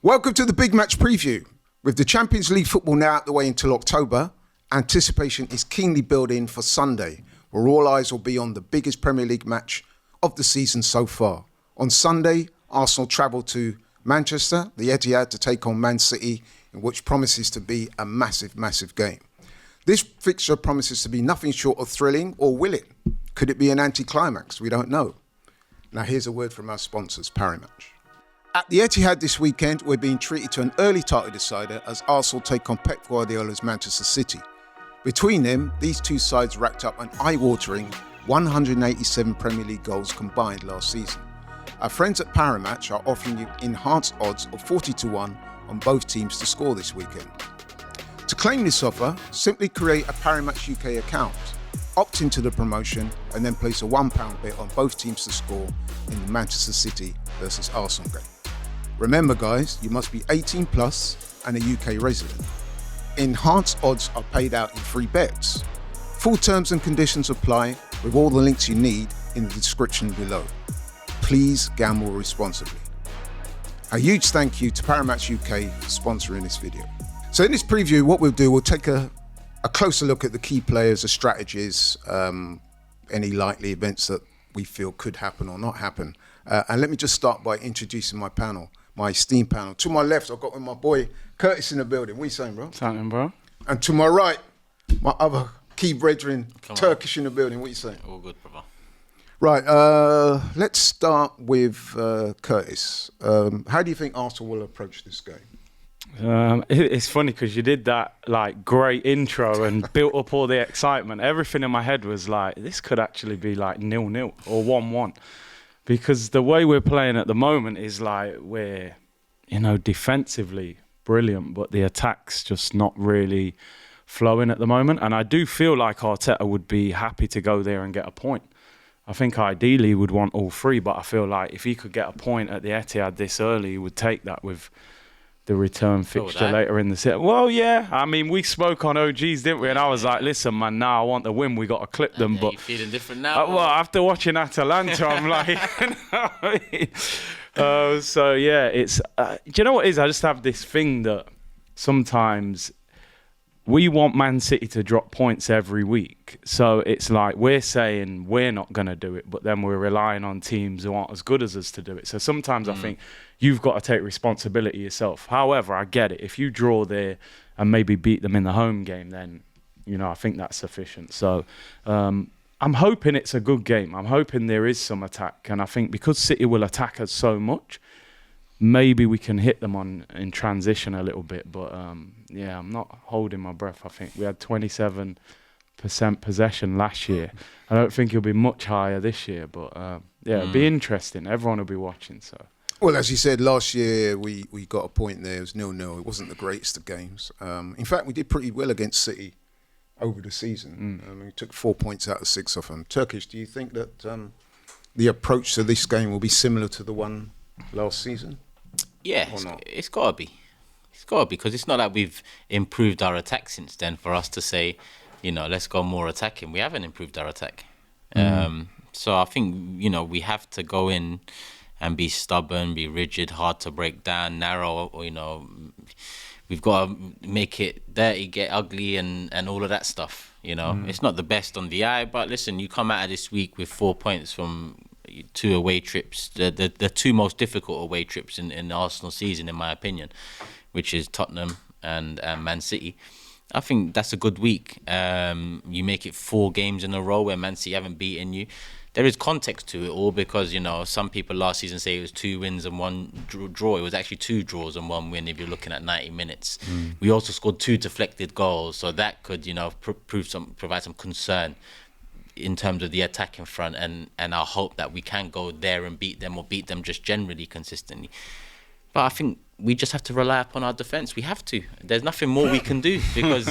Welcome to the big match preview. With the Champions League football now out the way until October, anticipation is keenly building for Sunday, where all eyes will be on the biggest Premier League match of the season so far. On Sunday, Arsenal travel to Manchester, the Etihad, to take on Man City, in which promises to be a massive, massive game. This fixture promises to be nothing short of thrilling or willing. Could it be an anticlimax? We don't know. Now here's a word from our sponsors, Parimatch. At the Etihad this weekend, we're being treated to an early title decider as Arsenal take on Pep Guardiola's Manchester City. Between them, these two sides racked up an eye-watering 187 Premier League goals combined last season. Our friends at Parimatch are offering you enhanced odds of 40-1 on both teams to score this weekend. To claim this offer, simply create a Parimatch UK account, opt into the promotion, and then place a £1 bet on both teams to score in the Manchester City versus Arsenal game. Remember guys, you must be 18 plus and a UK resident. Enhanced odds are paid out in free bets. Full terms and conditions apply with all the links you need in the description below. Please gamble responsibly. A huge thank you to Parimatch UK for sponsoring this video. So in this preview, what we'll do, we'll take a closer look at the key players, the strategies, any likely events that we feel could happen or not happen. And let me just start by introducing my panel. My esteemed panel. To my left, I've got my boy Curtis in the building. What are you saying, bro? Something, bro. And to my right, my other key brethren, Turkish in the building. What are you saying? All good, brother. Right, let's start with Curtis. How do you think Arsenal will approach this game? It's funny because you did that like great intro and built up all the excitement. Everything in my head was like, this could actually be like 0-0 or 1-1. Because the way we're playing at the moment is like we're, defensively brilliant, but the attack's just not really flowing at the moment. And I do feel like Arteta would be happy to go there and get a point. I think ideally he would want all three, but I feel like if he could get a point at the Etihad this early, he would take that with the return fixture later in the season. Well, yeah. I mean, we spoke on OGs, didn't we? And I was like, listen, man, now I want the win. We got to clip them. But you're feeling different now? Well, after watching Atalanta, I'm like... so, yeah, it's... do you know what it is? I just have this thing that sometimes we want Man City to drop points every week. So it's like we're saying we're not going to do it, but then we're relying on teams who aren't as good as us to do it. So sometimes I think you've got to take responsibility yourself. However, I get it. If you draw there and maybe beat them in the home game, then, I think that's sufficient. So I'm hoping it's a good game. I'm hoping there is some attack. And I think because City will attack us so much, maybe we can hit them in transition a little bit. But, yeah, I'm not holding my breath. I think we had 27% possession last year. I don't think it'll be much higher this year. But, yeah, it'll be interesting. Everyone will be watching, so... Well, as you said, last year we got a point there. It was 0-0. It wasn't the greatest of games. In fact, we did pretty well against City over the season. We took 4 points out of 6 off them. Turkish, do you think that the approach to this game will be similar to the one last season? Yeah, it's got to be. It's got to be, because it's not that we've improved our attack since then for us to say, let's go more attacking. We haven't improved our attack. So I think, we have to go in and be stubborn, be rigid, hard to break down, narrow, we've got to make it dirty, get ugly and all of that stuff, It's not the best on the eye, but listen, you come out of this week with 4 points from 2 away trips, the two most difficult away trips in the Arsenal season, in my opinion, which is Tottenham and Man City. I think that's a good week. You make it 4 games in a row where Man City haven't beaten you. There is context to it all because, some people last season say it was 2 wins and 1 draw. It was actually 2 draws and 1 win if you're looking at 90 minutes. We also scored 2 deflected goals, so that could, provide some concern in terms of the attacking front, and I hope that we can go there and beat them, or beat them just generally consistently. But I think we just have to rely upon our defence. We have to. There's nothing more we can do because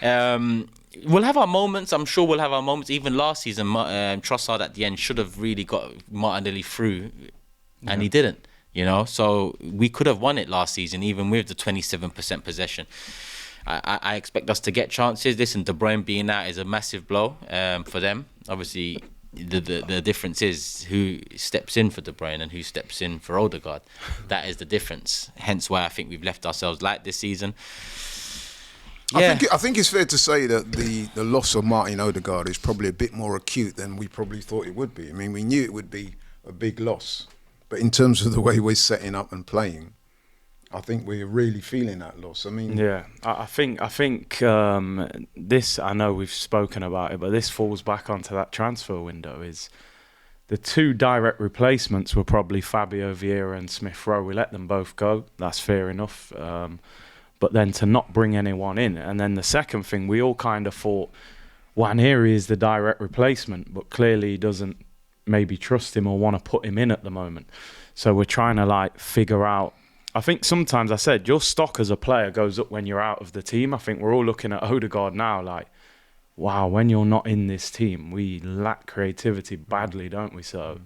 we'll have our moments. I'm sure we'll have our moments. Even last season, Trossard at the end should have really got Martinelli through, and he didn't. So we could have won it last season, even with the 27% possession. I expect us to get chances. Listen, De Bruyne being out is a massive blow for them. Obviously, the difference is who steps in for De Bruyne and who steps in for Odegaard. That is the difference. Hence why I think we've left ourselves light this season. Yeah. I think it's fair to say that the loss of Martin Odegaard is probably a bit more acute than we probably thought it would be. I mean, we knew it would be a big loss, but in terms of the way we're setting up and playing, I think we're really feeling that loss. I mean, yeah, I think this. I know we've spoken about it, but this falls back onto that transfer window. Is the two direct replacements were probably Fabio Vieira and Smith Rowe. We let them both go. That's fair enough. But then to not bring anyone in, and then the second thing, we all kind of thought Nwaneri is the direct replacement, but clearly he doesn't maybe trust him or want to put him in at the moment. So we're trying to like figure out. I think sometimes I said your stock as a player goes up when you're out of the team. I think we're all looking at Odegaard now like, wow, when you're not in this team, we lack creativity badly, don't we? So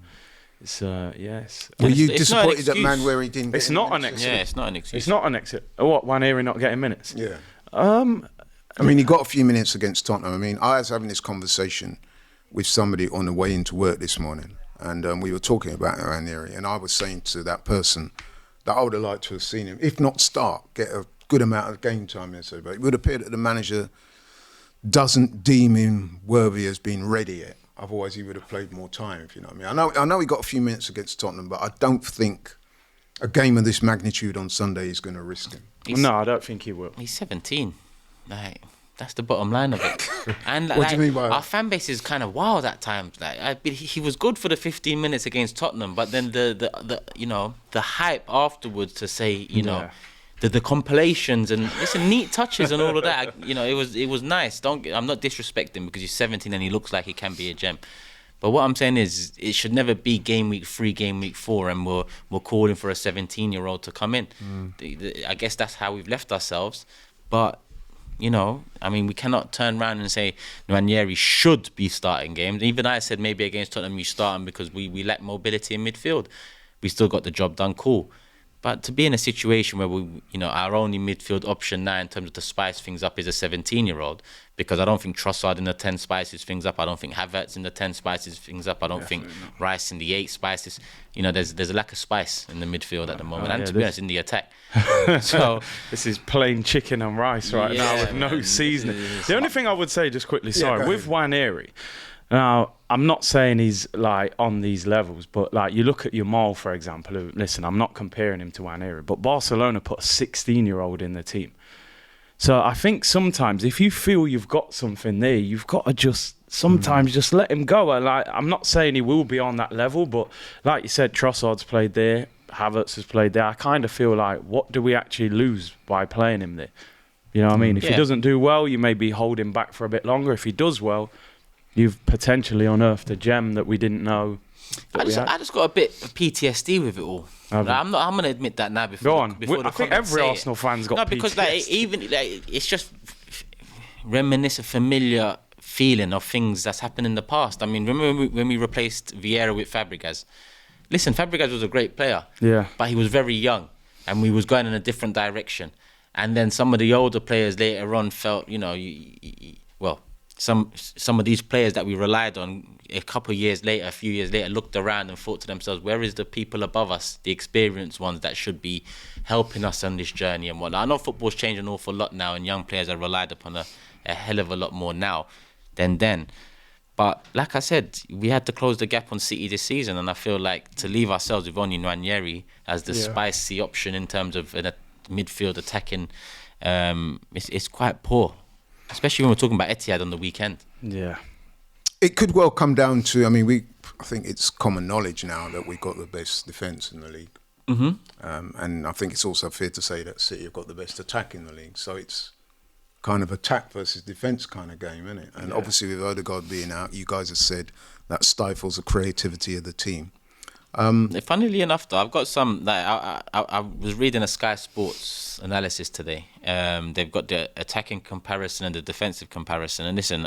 it's yes. Were you it's disappointed that Nwaneri didn't? It's get not any an minutes? excuse. Yeah, it's not an excuse. It's not an exit. What, Nwaneri not getting minutes? Yeah. I mean, he got a few minutes against Tottenham. I mean, I was having this conversation with somebody on the way into work this morning, and we were talking about Nwaneri, and I was saying to that person that I would have liked to have seen him, if not start, get a good amount of game time yesterday. But it would appear that the manager doesn't deem him worthy as being ready yet. Otherwise, he would have played more time, if you know what I mean. I know he got a few minutes against Tottenham, but I don't think a game of this magnitude on Sunday is going to risk him. No, I don't think he will. He's 17. Like, that's the bottom line of it. And What do you mean by that? our fan base is kind of wild at times. Like, he was good for the 15 minutes against Tottenham, but then the you know, the hype afterwards to say, you know, the compilations and listen, neat touches and all of that. You know, it was nice. I'm not disrespecting because he's 17 and he looks like he can be a gem. But what I'm saying is, it should never be game week 3, game week 4, and we're calling for a 17-year-old to come in. I guess that's how we've left ourselves. But you know, I mean, we cannot turn around and say Nwaneri should be starting games. Even I said maybe against Tottenham you start him because we lack mobility in midfield. We still got the job done, cool. But to be in a situation where we, you know, our only midfield option now in terms of to spice things up is a 17-year-old, because I don't think Trossard in the 10 spices things up. I don't think Havertz in the 10 spices things up. I don't think Rice in the 8 spices. You know, there's a lack of spice in the midfield at the moment, and to be honest, in the attack. So this is plain chicken and rice right now with no seasoning. The only thing I would say, just quickly, sorry, with Nwaneri. Now, I'm not saying he's like on these levels, but like you look at Yamal, for example. Who, listen, I'm not comparing him to Nwaneri, but Barcelona put a 16-year-old in the team. So I think sometimes if you feel you've got something there, you've got to just sometimes just let him go. And like, I'm not saying he will be on that level, but like you said, Trossard's played there, Havertz has played there. I kind of feel like, what do we actually lose by playing him there? You know what I mean? If he doesn't do well, you maybe hold him back for a bit longer. If he does well, you've potentially unearthed a gem that we didn't know. I just got a bit of PTSD with it all. Like, I'm going to admit that now. Before Go on. Before I think every Arsenal fan's got PTSD. Because like, even like, it's just reminisce a familiar feeling of things that's happened in the past. I mean, remember when we replaced Vieira with Fabregas? Listen, Fabregas was a great player. Yeah. But he was very young, and we was going in a different direction. And then some of the older players later on felt, you know, some of these players that we relied on a few years later, looked around and thought to themselves, where is the people above us, the experienced ones that should be helping us on this journey and whatnot. I know football's changed an awful lot now, and young players are relied upon a hell of a lot more now than then. But like I said, we had to close the gap on City this season, and I feel like to leave ourselves with only Nwaneri as the spicy option in terms of a midfield attacking, it's quite poor. Especially when we're talking about Etihad on the weekend. Yeah. It could well come down to, I mean, I think it's common knowledge now that we've got the best defence in the league. And I think it's also fair to say that City have got the best attack in the league. So it's kind of attack versus defence kind of game, isn't it? And obviously with Odegaard being out, you guys have said that stifles the creativity of the team. Funnily enough, though, I've got some. Like, I was reading a Sky Sports analysis today. They've got the attacking comparison and the defensive comparison. And listen,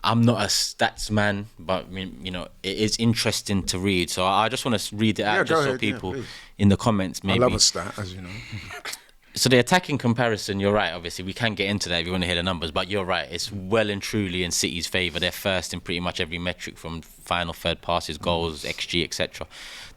I'm not a stats man, but I mean, you know, it is interesting to read. So I just want to read it out just so people in the comments maybe. I love a stat, as you know. So the attacking comparison, you're right. Obviously, we can get into that if you want to hear the numbers, but you're right. It's well and truly in City's favour. They're first in pretty much every metric, from final third passes, goals, XG, etc.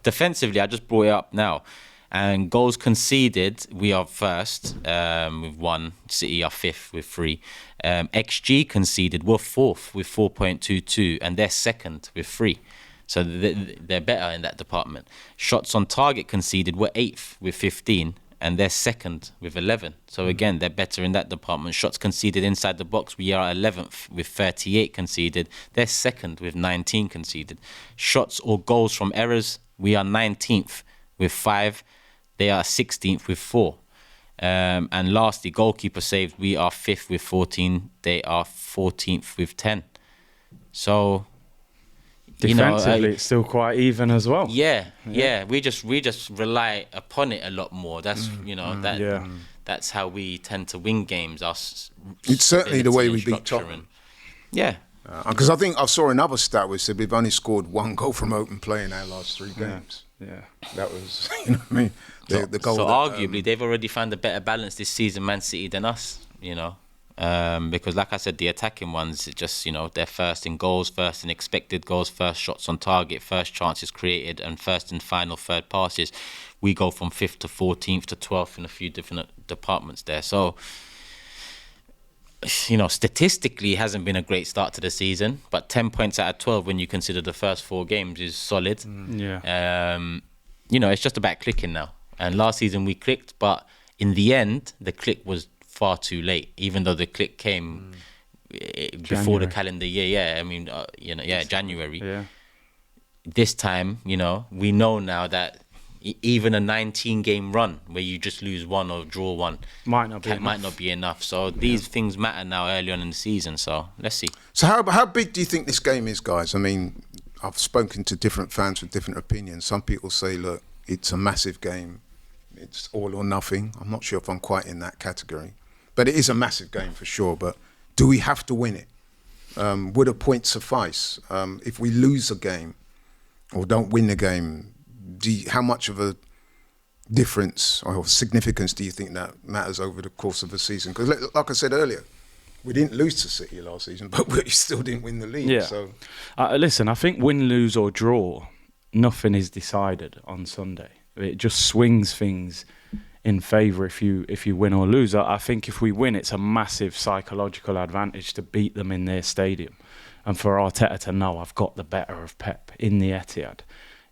Defensively, I just brought it up now. And goals conceded, we are first with 1. City are 5th with 3. XG conceded, we're 4th with 4.22, and they're 2nd with 3. So they're better in that department. Shots on target conceded, we're 8th with 15, and they're 2nd with 11. So again, they're better in that department. Shots conceded inside the box, we are 11th with 38 conceded. They're 2nd with 19 conceded. Shots or goals from errors, we are 19th with 5. They are 16th with 4. And lastly, goalkeeper saved, we are 5th with 14. They are 14th with 10. So, defensively, it's still quite even as well. Yeah. We just rely upon it a lot more. That's that's how we tend to win games. It's certainly the way we beat Tottenham. Because I think I saw another stat which said we've only scored 1 goal from open play in our last 3 games. Yeah, that was, you know what I mean. The goal. So arguably, they've already found a better balance this season, Man City, than us. Because like I said, the attacking ones, just they're first in goals, first in expected goals, first shots on target, first chances created, and first in final third passes. We go from 5th to 14th to 12th in a few different departments there. So, statistically, it hasn't been a great start to the season, but 10 points out of 12 when you consider the first 4 games is solid. It's just about clicking now. And last season we clicked, but in the end, the click was far too late, even though the click came before the calendar year. January. Yeah. This time, we know now that even a 19-game run where you just lose 1 or draw 1 might not be enough. So these things matter now early on in the season. So let's see. So how big do you think this game is, guys? I mean, I've spoken to different fans with different opinions. Some people say, look, it's a massive game. It's all or nothing. I'm not sure if I'm quite in that category. But it is a massive game for sure. But do we have to win it? Would a point suffice? If we lose a game or don't win the game, how much of a difference or significance do you think that matters over the course of a season? Because like I said earlier, we didn't lose to City last season, but we still didn't win the league. Yeah. So. Listen, I think win, lose or draw, nothing is decided on Sunday. It just swings things in favour if you win or lose. I think if we win, it's a massive psychological advantage to beat them in their stadium. And for Arteta to know, I've got the better of Pep in the Etihad.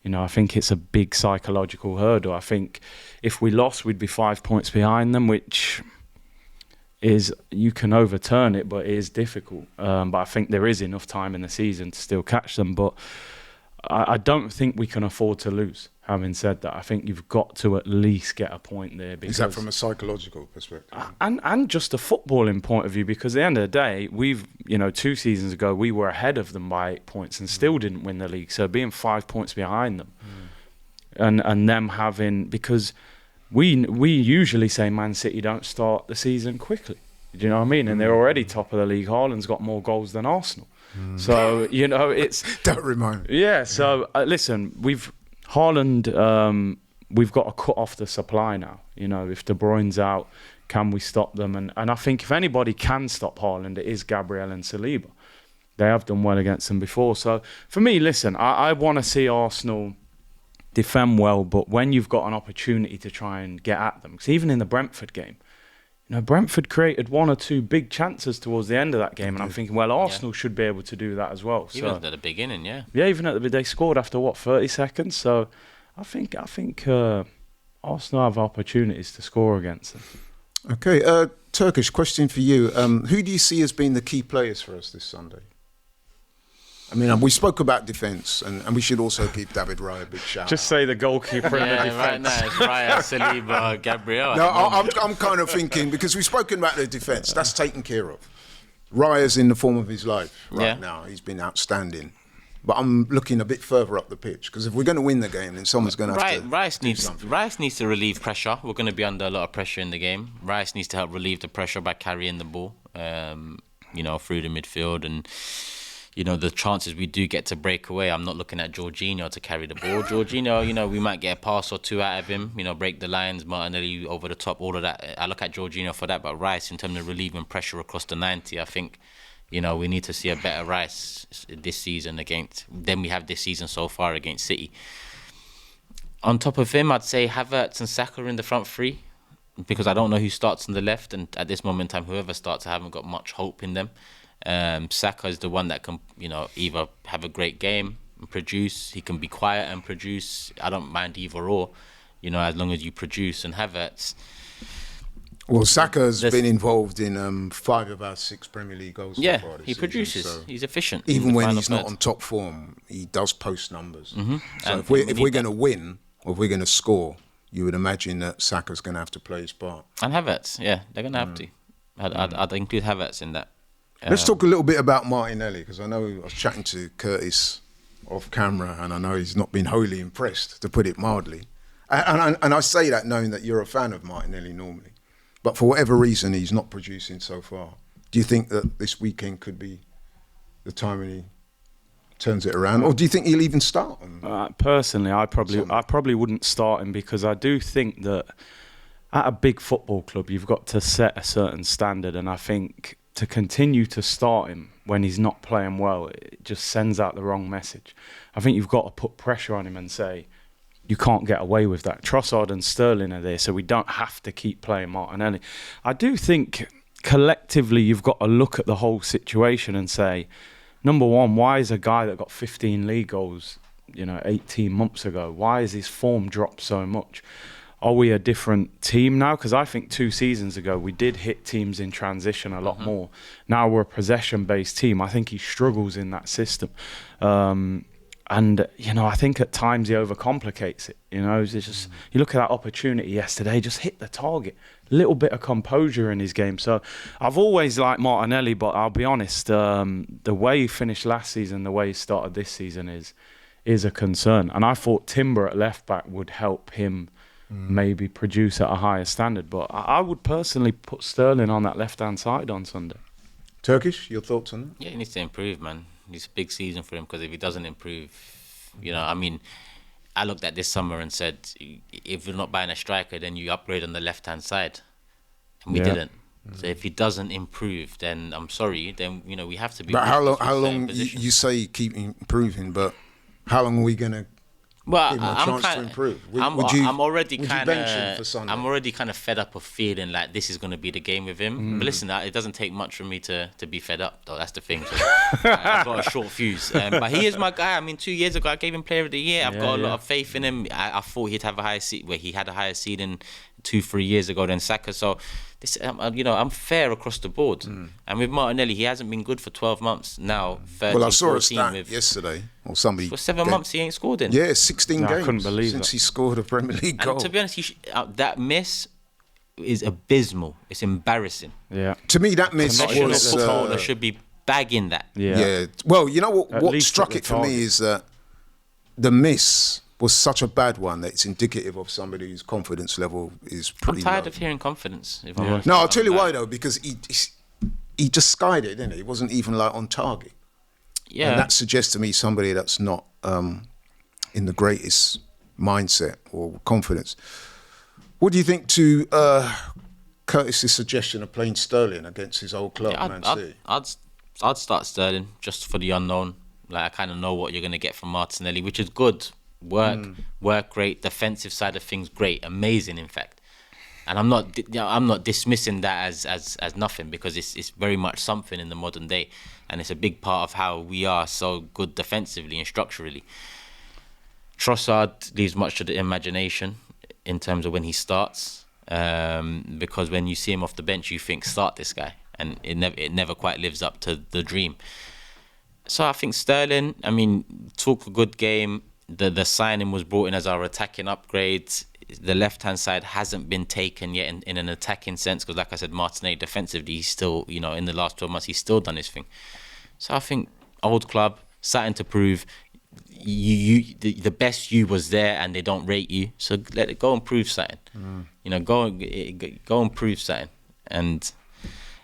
I think it's a big psychological hurdle. I think if we lost, we'd be 5 points behind them, which is, you can overturn it, but it is difficult. But I think there is enough time in the season to still catch them. But I don't think we can afford to lose. Having said that, I think you've got to at least get a point there. Is that from a psychological perspective? And just a footballing point of view, because at the end of the day, 2 seasons ago, we were ahead of them by 8 points and still didn't win the league. So being 5 points behind them and them having, because we usually say Man City don't start the season quickly. Do you know what I mean? And they're already top of the league. Haaland's got more goals than Arsenal. So, it's... Don't remind me. Yeah, so listen, Haaland, we've got to cut off the supply now. If De Bruyne's out, can we stop them? And I think if anybody can stop Haaland, it is Gabriel and Saliba. They have done well against them before. So for me, listen, I want to see Arsenal defend well, but when you've got an opportunity to try and get at them, because even in the Brentford game, Brentford created 1 or 2 big chances towards the end of that game, and I'm thinking, well, Arsenal should be able to do that as well. Even at the beginning, yeah. Yeah, even at they scored after 30 seconds. So I think Arsenal have opportunities to score against them. Okay, Turkish question for you. Who do you see as being the key players for us this Sunday? I mean, we spoke about defence, and we should also give David Raya a big shout. Just say the goalkeeper in the defence. Right now it's Raya, Saliba, Gabriel. No, I'm kind of thinking, because we've spoken about the defence, that's taken care of. Raya's in the form of his life right now. He's been outstanding. But I'm looking a bit further up the pitch, because if we're going to win the game, then someone's going to have to Rice needs to relieve pressure. We're going to be under a lot of pressure in the game. Rice needs to help relieve the pressure by carrying the ball, through the midfield and... the chances we do get to break away, I'm not looking at Jorginho to carry the ball. Jorginho, we might get a pass or two out of him, break the lines, Martinelli over the top, all of that. I look at Jorginho for that, but Rice, in terms of relieving pressure across the 90, I think, we need to see a better Rice this season than we have this season so far against City. On top of him, I'd say Havertz and Saka in the front three, because I don't know who starts on the left, and at this moment in time, whoever starts, I haven't got much hope in them. Saka is the one that can, either have a great game and produce. He can be quiet and produce. I don't mind either or, as long as you produce. And Havertz. Well, Saka's been involved in 5 of our 6 Premier League goals. Yeah, so far this he season, produces. so He's efficient. even when he's not on top form, he does post numbers. Mm-hmm. So if we're going to win, or if we're going to score, you would imagine that Saka's going to have to play his part. And Havertz, yeah, they're going to have to. I'd include Havertz in that. Let's talk a little bit about Martinelli, because I know I was chatting to Curtis off camera, and I know he's not been wholly impressed, to put it mildly. And I say that knowing that you're a fan of Martinelli normally. But for whatever reason, he's not producing so far. Do you think that this weekend could be the time when he turns it around, or do you think he'll even start? Personally, I probably wouldn't start him, because I do think that at a big football club, you've got to set a certain standard, and I think to continue to start him when he's not playing well, it just sends out the wrong message. I think you've got to put pressure on him and say, you can't get away with that. Trossard and Sterling are there, so we don't have to keep playing Martinelli. I do think collectively you've got to look at the whole situation and say, number one, why is a guy that got 15 league goals, 18 months ago, why is his form dropped so much? Are we a different team now? Because I think 2 seasons ago we did hit teams in transition a lot more. Now we're a possession-based team. I think he struggles in that system. And, I think at times he overcomplicates it. It's just, you look at that opportunity yesterday, just hit the target. Little bit of composure in his game. So I've always liked Martinelli, but I'll be honest, the way he finished last season, the way he started this season is a concern. And I thought Timber at left back would help him maybe produce at a higher standard. But I would personally put Sterling on that left-hand side on Sunday. Turkish, your thoughts on that? Yeah, he needs to improve, man. It's a big season for him, because if he doesn't improve, I looked at this summer and said, if you're not buying a striker, then you upgrade on the left-hand side. And we didn't. So if he doesn't improve, then I'm sorry, then, we have to be... But how long you say keep improving, but how long are we going to give him a chance to improve? I'm already kind of fed up of feeling like this is going to be the game with him. But listen, it doesn't take much for me to be fed up, though. That's the thing. So, I've got a short fuse. But he is my guy. 2 years ago, I gave him Player of the Year. I've got a lot of faith in him. I thought he'd have a higher seed, where he had a higher seed in 2-3 years ago than Saka. So, I'm fair across the board. And with Martinelli, he hasn't been good for 12 months now. 13, I saw a 14 stat yesterday, or somebody. For 7 months, he ain't scored in. Yeah, 16 games. I couldn't believe since that. he scored a Premier League goal. And to be honest, that miss is abysmal. It's embarrassing. Yeah. To me, that miss was... Footballer should be bagging that. Yeah. Well, you know what least struck at it the for target. me is that the miss was such a bad one that it's indicative of somebody whose confidence level is pretty I'm tired low. of hearing confidence. If I'm honest. No, I'll tell you why, though, because he just skied it, didn't he? He wasn't even on target. Yeah. And that suggests to me somebody that's not in the greatest mindset or confidence. What do you think to Curtis's suggestion of playing Sterling against his old club, Man City? I'd start Sterling just for the unknown. Like, I kind of know what you're going to get from Martinelli, which is good. Work great, defensive side of things great, amazing in fact. And I'm not dismissing that as nothing, because it's very much something in the modern day, and it's a big part of how we are so good defensively and structurally. Trossard leaves much to the imagination in terms of when he starts, because when you see him off the bench, you think start this guy, and it never quite lives up to the dream. So I think Sterling, talk a good game. The signing was brought in as our attacking upgrade. The left-hand side hasn't been taken yet in an attacking sense, because like I said, Martinelli defensively, he's still, in the last 12 months, he's still done his thing. So I think old club, something to prove. The best you was there, and they don't rate you. So let it go and prove something. Go and prove something. And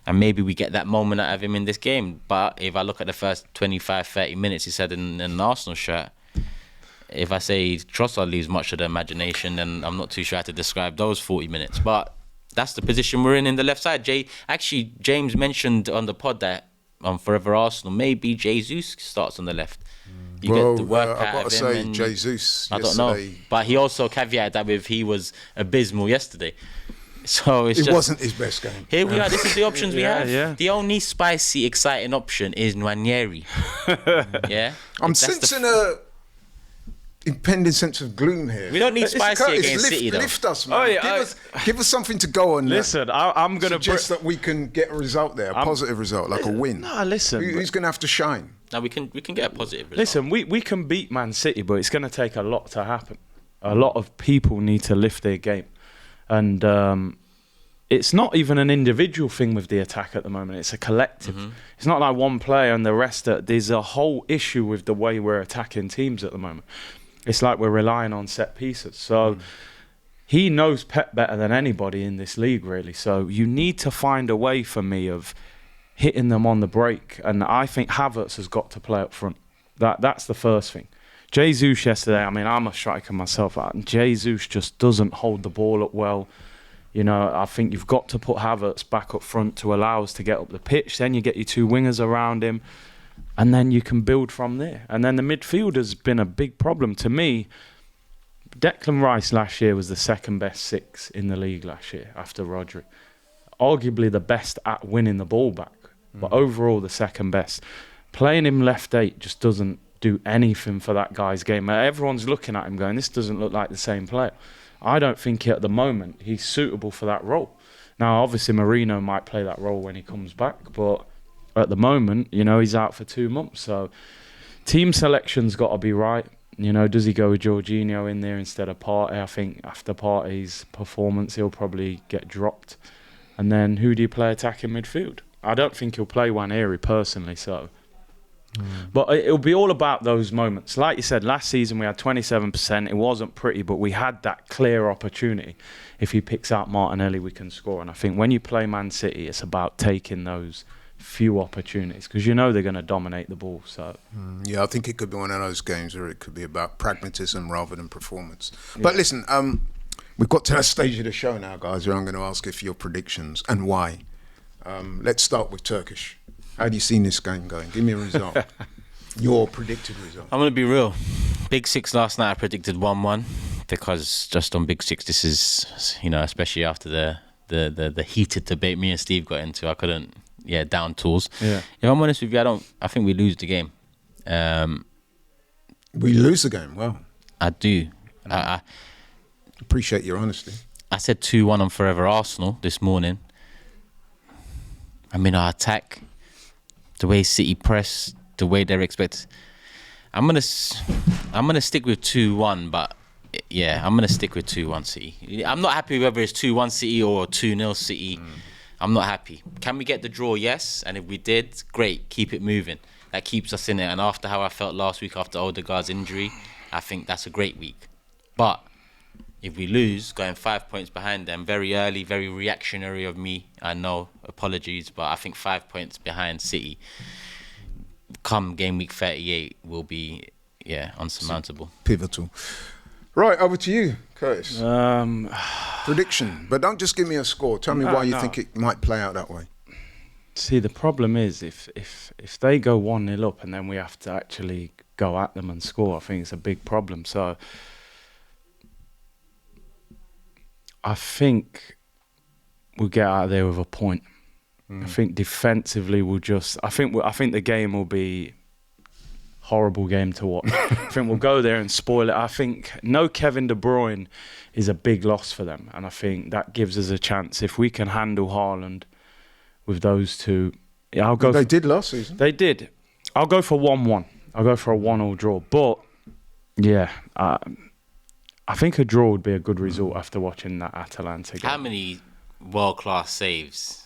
And maybe we get that moment out of him in this game. But if I look at the first 25, 30 minutes, he said in an Arsenal shirt, if I say Trossard leaves much of the imagination, then I'm not too sure how to describe those 40 minutes. But that's the position we're in the left side. James mentioned on the pod that on Forever Arsenal, maybe Jesus starts on the left. You get the work I've out got of to him. say, Jesus, I don't know. But he also caveated that with he was abysmal yesterday. So it wasn't his best game. Here we are. This is the options we have. Yeah. The only spicy, exciting option is Nwaneri. Yeah. I'm sensing a impending sense of gloom here. We don't need spicy Curtis, against City, though. Lift us, man. Give us something to go on. Listen, I'm going to suggest that we can get a result there, a positive result, like a win. No, listen. Who's going to have to shine? Now we can get a positive result. Listen, we can beat Man City, but it's going to take a lot to happen. A lot of people need to lift their game. And it's not even an individual thing with the attack at the moment. It's a collective. Mm-hmm. It's not like one player and the rest. There's a whole issue with the way we're attacking teams at the moment. It's like we're relying on set pieces. So he knows Pep better than anybody in this league, really. So you need to find a way for me of hitting them on the break. And I think Havertz has got to play up front. That's the first thing. Jesus yesterday, I mean, I'm a striker myself. Jesus just doesn't hold the ball up well. You know, I think you've got to put Havertz back up front to allow us to get up the pitch. Then you get your two wingers around him. And then you can build from there. And then the midfield has been a big problem. To me, Declan Rice last year was the second best six in the league last year after Rodri. Arguably the best at winning the ball back. But overall the second best. Playing him left 8 just doesn't do anything for that guy's game. Everyone's looking at him going, this doesn't look like the same player. I don't think at the moment he's suitable for that role. Now, obviously, Marino might play that role when he comes back, but at the moment, you know, he's out for 2 months. So team selection's got to be right. You know, does he go with Jorginho in there instead of Partey? I think after Partey's performance, he'll probably get dropped. And then who do you play attacking midfield? I don't think he'll play Nwaneri personally, so... But it'll be all about those moments. Like you said, last season we had 27%. It wasn't pretty, but we had that clear opportunity. If he picks out Martinelli, we can score. And I think when you play Man City, it's about taking those few opportunities because you know they're going to dominate the ball. So yeah, I think it could be one of those games where it could be about pragmatism rather than performance. But listen, we've got to that stage of the show now, guys, where I'm going to ask you for your predictions and why. Let's start with Turkish. How do you see this game going? Give me a result. Your predicted result. I'm going to be real. Big Six last night I predicted 1-1 because just on Big Six this is, you know, especially after the heated debate me and Steve got into, I couldn't down tools. Yeah. If I'm honest with you, I think we lose the game. We lose the game. Wow. I do. I appreciate your honesty. I said 2-1 on Forever Arsenal this morning. I mean, our attack, the way City press, the way they're expected. I'm gonna stick with 2-1, but yeah, I'm gonna stick with 2-1 City. I'm not happy whether it's 2-1 City or 2-0 City. I'm not happy. Can we get the draw? Yes. And if we did, great. Keep it moving. That keeps us in it. And after how I felt last week after Odegaard's injury, I think that's a great week. But if we lose, going 5 points behind them, very early, very reactionary of me, I know, apologies, but I think 5 points behind City come game week 38 will be, unsurmountable. Pivotal. Right, over to you, Curtis. Prediction, but don't just give me a score. Tell me why you think it might play out that way. See, the problem is if they go 1-0 up and then we have to actually go at them and score, I think it's a big problem. So I think we'll get out of there with a point. I think defensively we'll just... I think the game will be horrible game to watch. I think we'll go there and spoil it. I think no Kevin De Bruyne is a big loss for them. And I think that gives us a chance. If we can handle Haaland with those two... I'll go. They did last season. They did. I'll go for 1-1. I'll go for a 1-1 draw. But, yeah... I think a draw would be a good result after watching that Atalanta game. How many world-class saves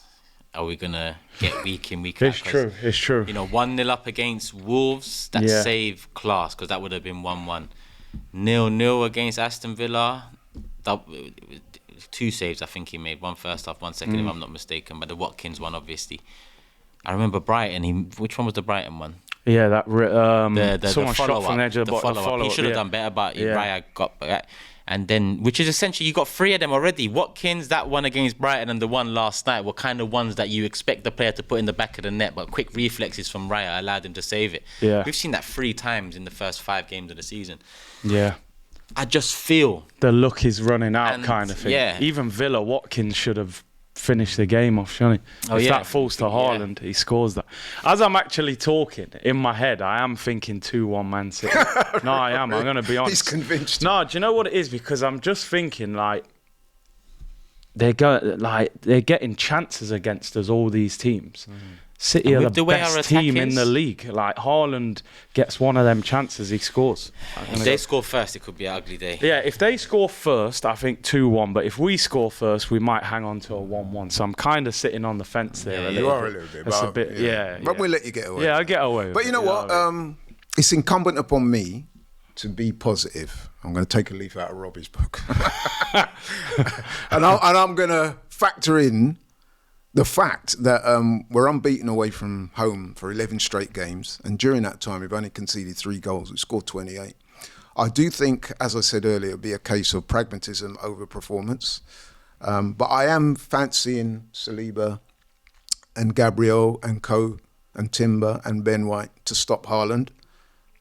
are we going to get week in, week out? It's true. You know, 1-0 up against Wolves, that's save class, because that would have been 1-1. 0-0 against Aston Villa, 2 saves. I think he made, one first half, one second, if I'm not mistaken. But the Watkins one, obviously. I remember Brighton. Which one was the Brighton one? Yeah, that The someone shot from the edge of the box. follow-up. He should have done better, but Raya got back. And then, which is essentially, you got 3 of them already. Watkins, that one against Brighton, and the one last night were kind of ones that you expect the player to put in the back of the net, but quick reflexes from Raya allowed him to save it. Yeah. We've seen that 3 times in the first 5 games of the season. Yeah. I just feel The luck is running out, And, kind of thing. yeah. Even Villa, Watkins should have finished the game off, shouldn't he? If that falls to Haaland, he scores that. As I'm actually talking, in my head, I am thinking 2-1 Man City. No, I am. I'm going to be honest. He's convinced. No, do you know what it is? Because I'm just thinking, like, they're getting chances against us, all these teams. City are the best team in the league. Like, Haaland gets one of them chances, he scores. If they score first, it could be an ugly day. Yeah, if they score first, I think 2-1. But if we score first, we might hang on to a 1-1. So I'm kind of sitting on the fence there. You are a little bit. That's but, a bit, yeah. But we'll let you get away. Yeah, I get away with But you know what? It's incumbent upon me to be positive. I'm going to take a leaf out of Robbie's book. and I'm going to factor in the fact that we're unbeaten away from home for 11 straight games. And during that time, we've only conceded 3 goals. We scored 28. I do think, as I said earlier, it'll be a case of pragmatism over performance. But I am fancying Saliba and Gabriel and Co and Timber and Ben White to stop Haaland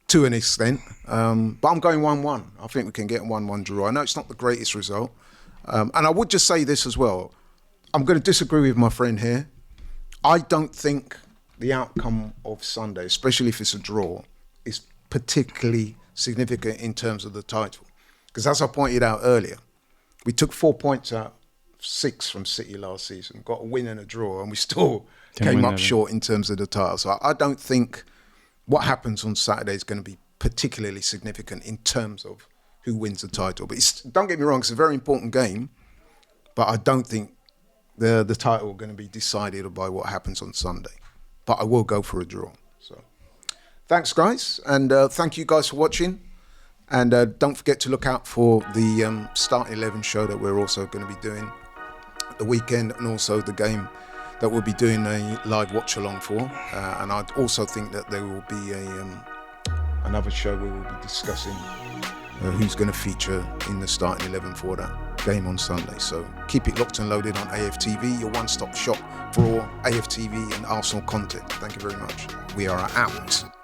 to an extent. But I'm going 1-1. I think we can get a 1-1 draw. I know it's not the greatest result. And I would just say this as well. I'm going to disagree with my friend here. I don't think the outcome of Sunday, especially if it's a draw, is particularly significant in terms of the title. Because as I pointed out earlier, we took 4 points out of 6 from City last season, got a win and a draw, and we still came up short in terms of the title. So I don't think what happens on Saturday is going to be particularly significant in terms of who wins the title. But don't get me wrong, it's a very important game, but I don't think the title is going to be decided by what happens on Sunday. But I will go for a draw. So thanks, guys. And thank you guys for watching. And don't forget to look out for the Start 11 show that we're also going to be doing at the weekend, and also the game that we'll be doing a live watch along for. And I also think that there will be another show where we'll be discussing who's going to feature in the starting 11 for that game on Sunday. So keep it locked and loaded on AFTV, your one-stop shop for all AFTV and Arsenal content. Thank you very much. We are out.